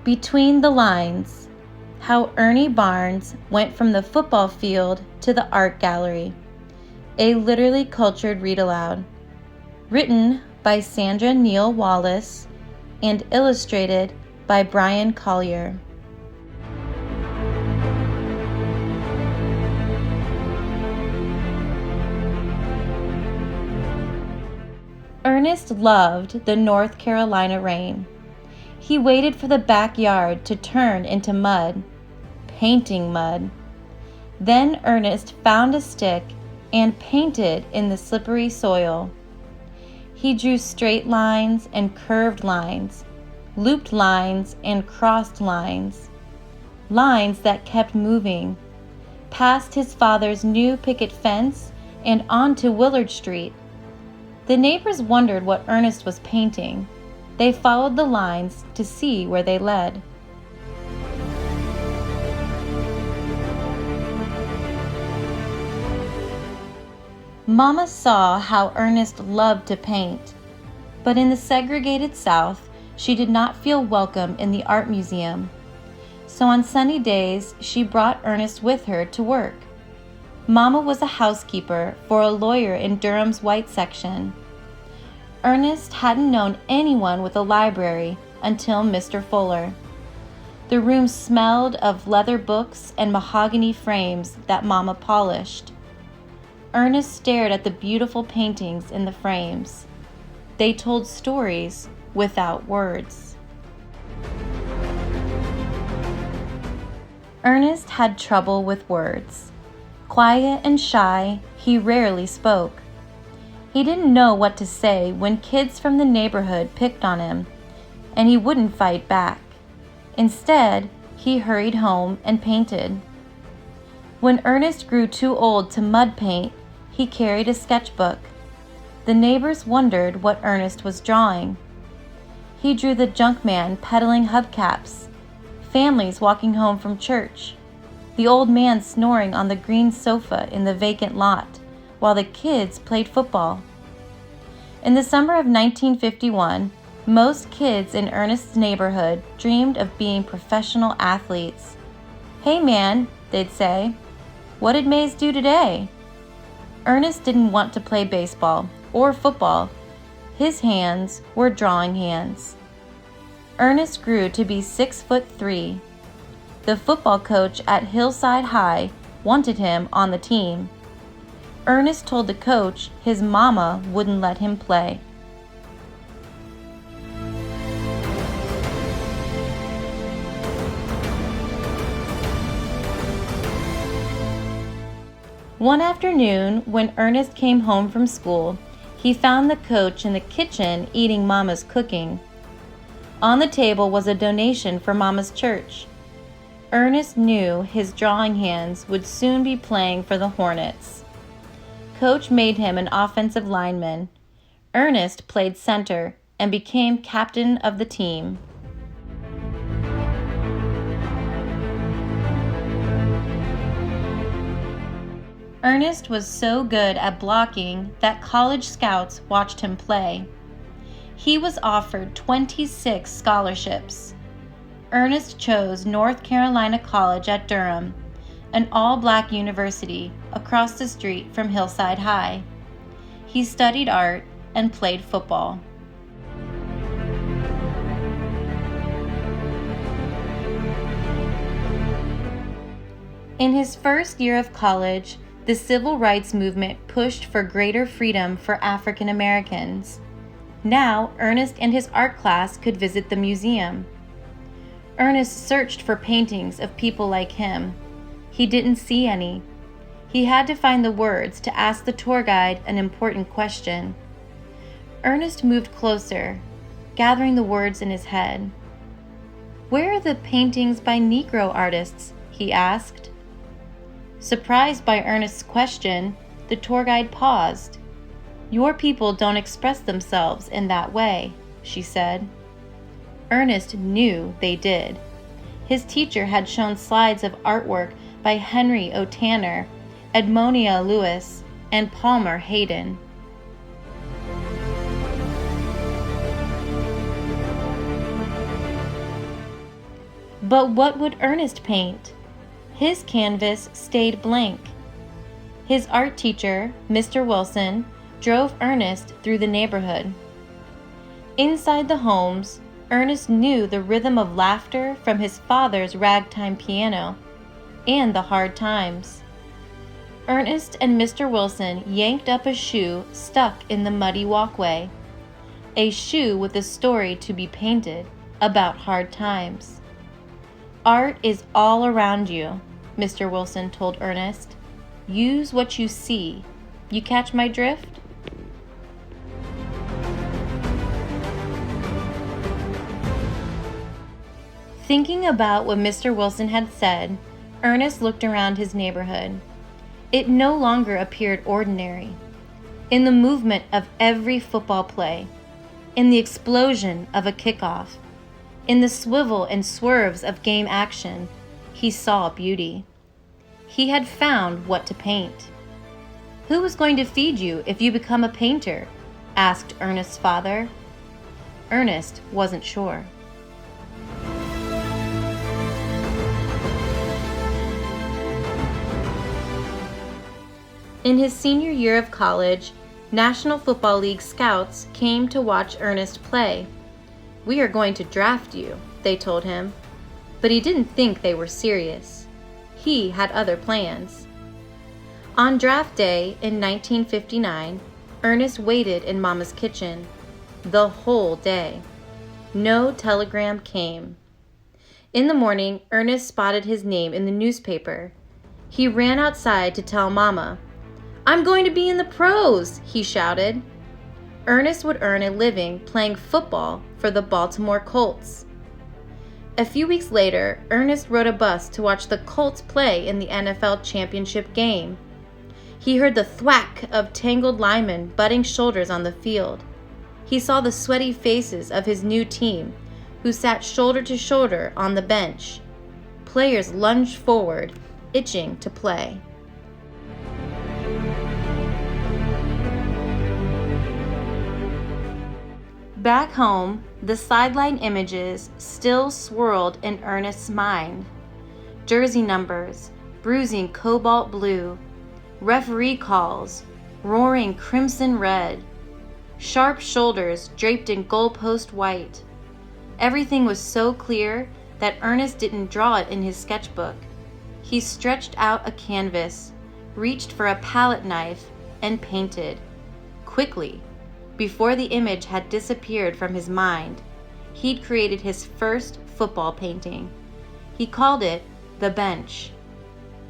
Between the Lines: How Ernie Barnes Went from the Football Field to the Art Gallery. A literally cultured read aloud. Written by Sandra Neal Wallace and illustrated by Bryan Collier. Ernest loved the North Carolina rain. He waited for the backyard to turn into mud, painting mud. Then Ernest found a stick and painted in the slippery soil. He drew straight lines and curved lines, looped lines and crossed lines, lines that kept moving, past his father's new picket fence and onto Willard Street. The neighbors wondered what Ernest was painting. They followed the lines to see where they led. Mama saw how Ernest loved to paint, but in the segregated South, she did not feel welcome in the art museum. So on sunny days, she brought Ernest with her to work. Mama was a housekeeper for a lawyer in Durham's white section. Ernest hadn't known anyone with a library until Mr. Fuller. The room smelled of leather books and mahogany frames that Mama polished. Ernest stared at the beautiful paintings in the frames. They told stories without words. Ernest had trouble with words. Quiet and shy, he rarely spoke. He didn't know what to say when kids from the neighborhood picked on him, and he wouldn't fight back. Instead, he hurried home and painted. When Ernest grew too old to mud paint, he carried a sketchbook. The neighbors wondered what Ernest was drawing. He drew the junk man peddling hubcaps, families walking home from church, the old man snoring on the green sofa in the vacant lot, while the kids played football. In the summer of 1951, most kids in Ernest's neighborhood dreamed of being professional athletes. "Hey man," they'd say, "what did Mays do today?" Ernest didn't want to play baseball or football. His hands were drawing hands. Ernest grew to be 6'3". The football coach at Hillside High wanted him on the team. Ernest told the coach his mama wouldn't let him play. One afternoon, when Ernest came home from school, he found the coach in the kitchen eating Mama's cooking. On the table was a donation for Mama's church. Ernest knew his drawing hands would soon be playing for the Hornets. Coach made him an offensive lineman. Ernest played center and became captain of the team. Ernest was so good at blocking that college scouts watched him play. He was offered 26 scholarships. Ernest chose North Carolina College at Durham, an all-black university across the street from Hillside High. He studied art and played football. In his first year of college, the civil rights movement pushed for greater freedom for African Americans. Now, Ernest and his art class could visit the museum. Ernest searched for paintings of people like him. He didn't see any. He had to find the words to ask the tour guide an important question. Ernest moved closer, gathering the words in his head. "Where are the paintings by Negro artists?" he asked. Surprised by Ernest's question, the tour guide paused. "Your people don't express themselves in that way," she said. Ernest knew they did. His teacher had shown slides of artwork by Henry O. Tanner, Edmonia Lewis, and Palmer Hayden. But what would Ernest paint? His canvas stayed blank. His art teacher, Mr. Wilson, drove Ernest through the neighborhood. Inside the homes, Ernest knew the rhythm of laughter from his father's ragtime piano and the hard times. Ernest and Mr. Wilson yanked up a shoe stuck in the muddy walkway, a shoe with a story to be painted about hard times. Art is all around you, Mr. Wilson told Ernest. Use what you see. You catch my drift? Thinking about what Mr. Wilson had said, Ernest looked around his neighborhood. It no longer appeared ordinary. In the movement of every football play, in the explosion of a kickoff, in the swivel and swerves of game action, he saw beauty. He had found what to paint. "Who is going to feed you if you become a painter?" asked Ernest's father. Ernest wasn't sure. In his senior year of college, National Football League scouts came to watch Ernest play. "We are going to draft you," they told him. But he didn't think they were serious. He had other plans. On draft day in 1959, Ernest waited in Mama's kitchen the whole day. No telegram came. In the morning, Ernest spotted his name in the newspaper. He ran outside to tell Mama. "I'm going to be in the pros," he shouted. Ernest would earn a living playing football for the Baltimore Colts. A few weeks later, Ernest rode a bus to watch the Colts play in the NFL championship game. He heard the thwack of tangled linemen butting shoulders on the field. He saw the sweaty faces of his new team, who sat shoulder to shoulder on the bench. Players lunged forward, itching to play. Back home, the sideline images still swirled in Ernest's mind. Jersey numbers, bruising cobalt blue, referee calls, roaring crimson red, sharp shoulders draped in goalpost white. Everything was so clear that Ernest didn't draw it in his sketchbook. He stretched out a canvas, reached for a palette knife, and painted. Quickly, before the image had disappeared from his mind, he'd created his first football painting. He called it The Bench.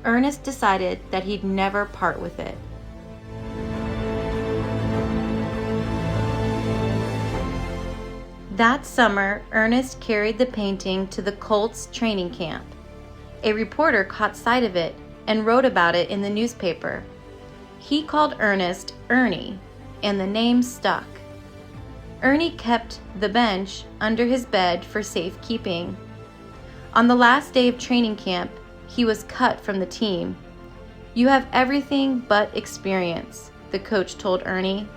Ernest decided that he'd never part with it. That summer, Ernest carried the painting to the Colts training camp. A reporter caught sight of it and wrote about it in the newspaper. He called Ernest Ernie, and the name stuck. Ernie kept the bench under his bed for safekeeping. On the last day of training camp, he was cut from the team. "You have everything but experience," the coach told Ernie.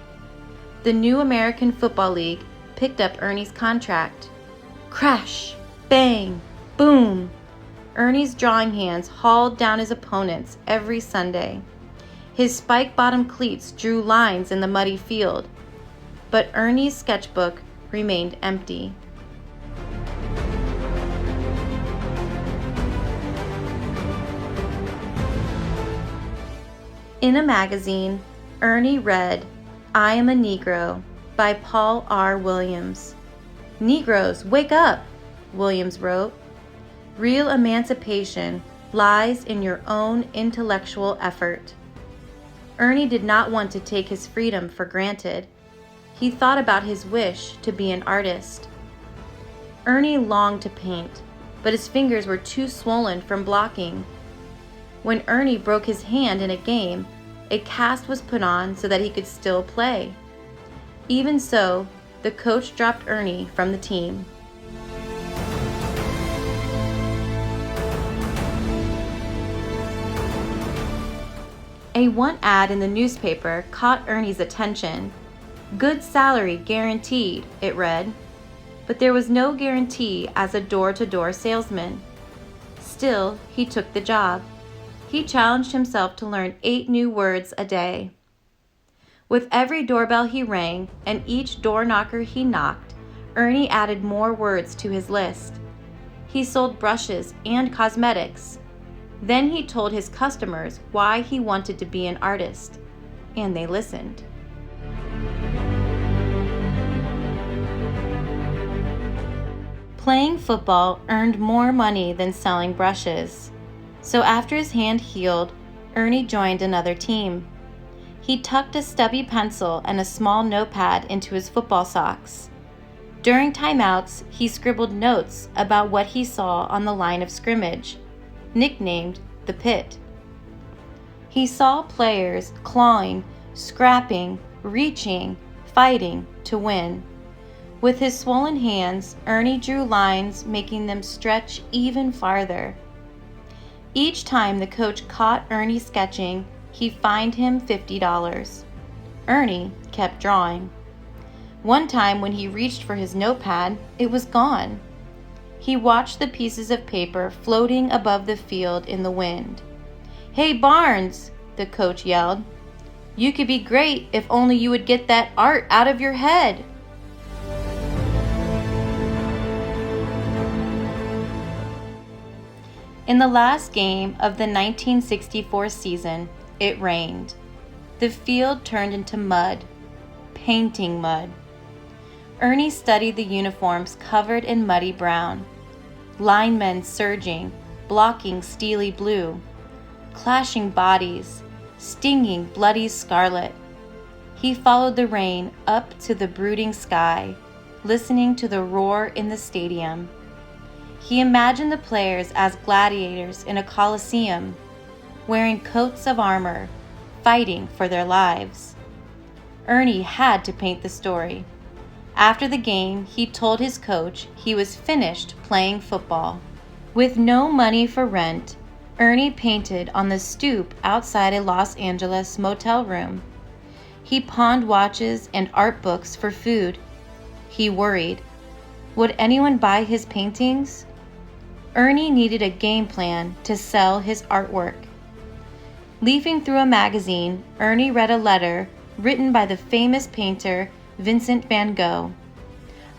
The new American Football League picked up Ernie's contract. Crash, bang, boom. Ernie's drawing hands hauled down his opponents every Sunday. His spike-bottom cleats drew lines in the muddy field, but Ernie's sketchbook remained empty. In a magazine, Ernie read "I Am a Negro" by Paul R. Williams. "Negroes, wake up," Williams wrote. "Real emancipation lies in your own intellectual effort." Ernie did not want to take his freedom for granted. He thought about his wish to be an artist. Ernie longed to paint, but his fingers were too swollen from blocking. When Ernie broke his hand in a game, a cast was put on so that he could still play. Even so, the coach dropped Ernie from the team. A want ad in the newspaper caught Ernie's attention. "Good salary guaranteed," it read. But there was no guarantee as a door-to-door salesman. Still, he took the job. He challenged himself to learn 8 new words a day. With every doorbell he rang and each door knocker he knocked, Ernie added more words to his list. He sold brushes and cosmetics. Then he told his customers why he wanted to be an artist, and they listened. Playing football earned more money than selling brushes. So after his hand healed, Ernie joined another team. He tucked a stubby pencil and a small notepad into his football socks. During timeouts, he scribbled notes about what he saw on the line of scrimmage, nicknamed the pit. He saw players clawing, scrapping, reaching, fighting to win. With his swollen hands, Ernie drew lines, making them stretch even farther. Each time the coach caught Ernie sketching, he fined him $50. Ernie kept drawing. One time when he reached for his notepad, it was gone. He watched the pieces of paper floating above the field in the wind. "Hey, Barnes," the coach yelled. "You could be great if only you would get that art out of your head." In the last game of the 1964 season, it rained. The field turned into mud, painting mud. Ernie studied the uniforms covered in muddy brown, linemen surging, blocking steely blue, clashing bodies, stinging bloody scarlet. He followed the rain up to the brooding sky, listening to the roar in the stadium. He imagined the players as gladiators in a coliseum, wearing coats of armor, fighting for their lives. Ernie had to paint the story. After the game, he told his coach he was finished playing football. With no money for rent, Ernie painted on the stoop outside a Los Angeles motel room. He pawned watches and art books for food. He worried. Would anyone buy his paintings? Ernie needed a game plan to sell his artwork. Leafing through a magazine, Ernie read a letter written by the famous painter Vincent van Gogh.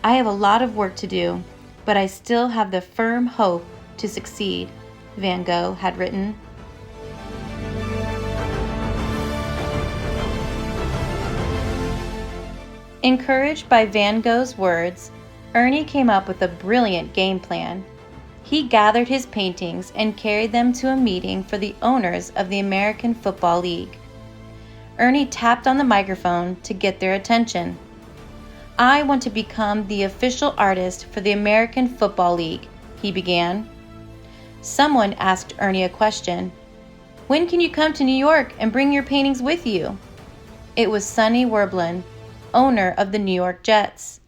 "I have a lot of work to do, but I still have the firm hope to succeed," Van Gogh had written. Encouraged by Van Gogh's words, Ernie came up with a brilliant game plan. He gathered his paintings and carried them to a meeting for the owners of the American Football League. Ernie tapped on the microphone to get their attention. "I want to become the official artist for the American Football League," he began. Someone asked Ernie a question. "When can you come to New York and bring your paintings with you?" It was Sonny Werblin, owner of the New York Jets.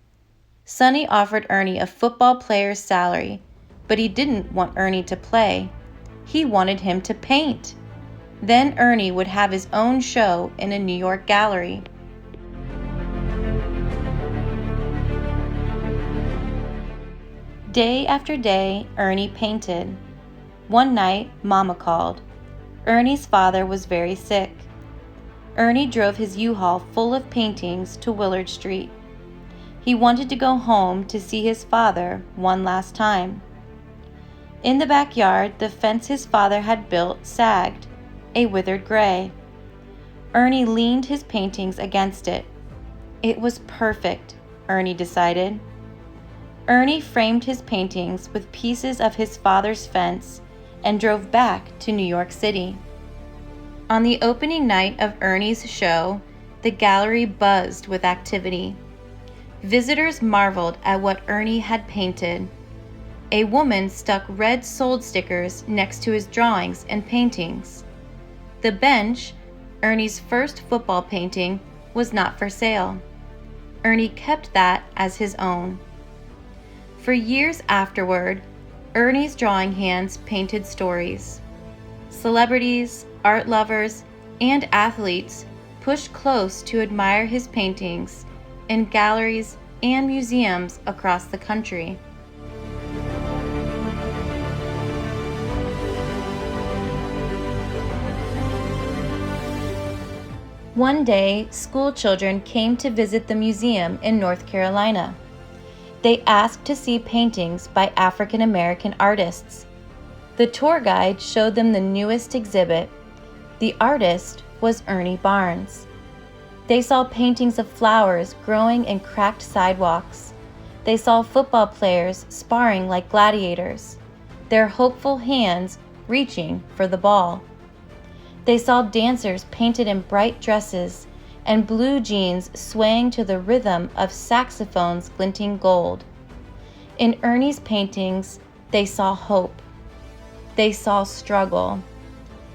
Sonny offered Ernie a football player's salary, but he didn't want Ernie to play. He wanted him to paint. Then Ernie would have his own show in a New York gallery. Day after day, Ernie painted. One night, Mama called. Ernie's father was very sick. Ernie drove his U-Haul full of paintings to Willard Street. He wanted to go home to see his father one last time. In the backyard, the fence his father had built sagged, a withered gray. Ernie leaned his paintings against it. It was perfect, Ernie decided. Ernie framed his paintings with pieces of his father's fence and drove back to New York City. On the opening night of Ernie's show, the gallery buzzed with activity. Visitors marveled at what Ernie had painted. A woman stuck red sold stickers next to his drawings and paintings. The bench, Ernie's first football painting, was not for sale. Ernie kept that as his own. For years afterward, Ernie's drawing hands painted stories. Celebrities, art lovers, and athletes pushed close to admire his paintings in galleries and museums across the country. One day, school children came to visit the museum in North Carolina. They asked to see paintings by African American artists. The tour guide showed them the newest exhibit. The artist was Ernie Barnes. They saw paintings of flowers growing in cracked sidewalks. They saw football players sparring like gladiators, their hopeful hands reaching for the ball. They saw dancers painted in bright dresses and blue jeans swaying to the rhythm of saxophones glinting gold. In Ernie's paintings, they saw hope. They saw struggle.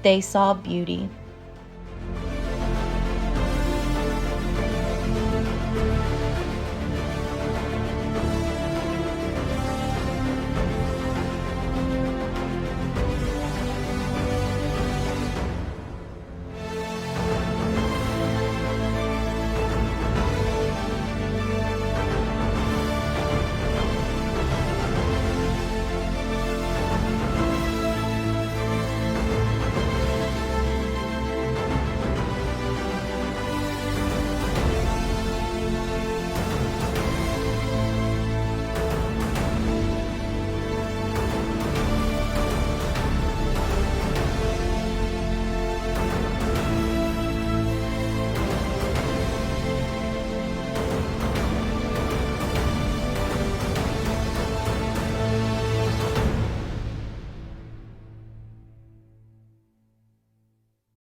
They saw beauty.